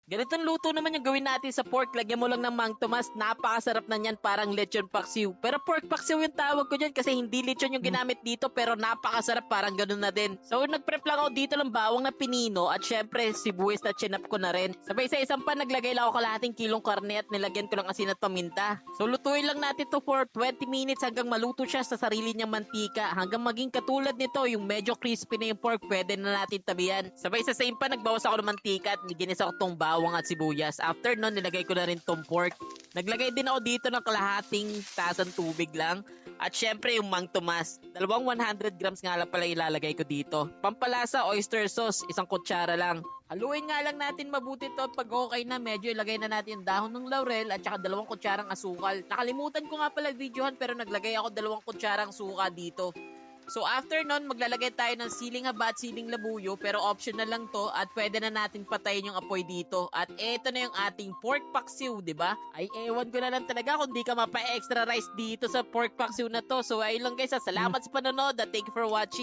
Ganitong luto naman yung gawin natin sa pork. Lagyan mo lang ng Mang Tomas. Napakasarap na niyan, parang lechon paksiw. Pero pork paksiw yung tawag ko dyan kasi hindi lechon yung ginamit dito pero napakasarap, parang ganun na din. So nagprep lang ako dito ng bawang na pinino at syempre sibuyas na chinap ko na rin. Sabay sa isang pan naglagay lang ako kalahating kilong karne at nilagyan ko ng asin at paminta. So lutuin lang natin to for 20 minutes hanggang maluto siya sa sarili niyang mantika. Hanggang maging katulad nito, yung medyo crispy na yung pork, pwede na natin tabihan. Sabay sa same pan nagbawas ako ng mantika at ginisa ko tong bawang at sibuyas. After nun, nilagay ko na rin tong pork. Naglagay din ako dito ng kalahating tasang tubig lang. At syempre yung Mang Tomas. Dalawang 100 grams nga lang pala ilalagay ko dito. Pampalasa, oyster sauce, isang kutsara lang. Haluin nga lang natin mabuti to. Pag okay na, medyo ilagay na natin yung dahon ng laurel at saka 2 kutsarang asukal. Nakalimutan ko nga pala videohan pero naglagay ako 2 kutsarang suka dito. So after nun, maglalagay tayo ng siling haba at siling labuyo pero optional lang to at pwede na natin patayin yung apoy dito. At eto na yung ating pork paksiw, di ba? Ay ewan ko na lang talaga kung di ka mapa-extra rice dito sa pork paksiw na to. So ayun lang guys, salamat sa panonood at thank you for watching.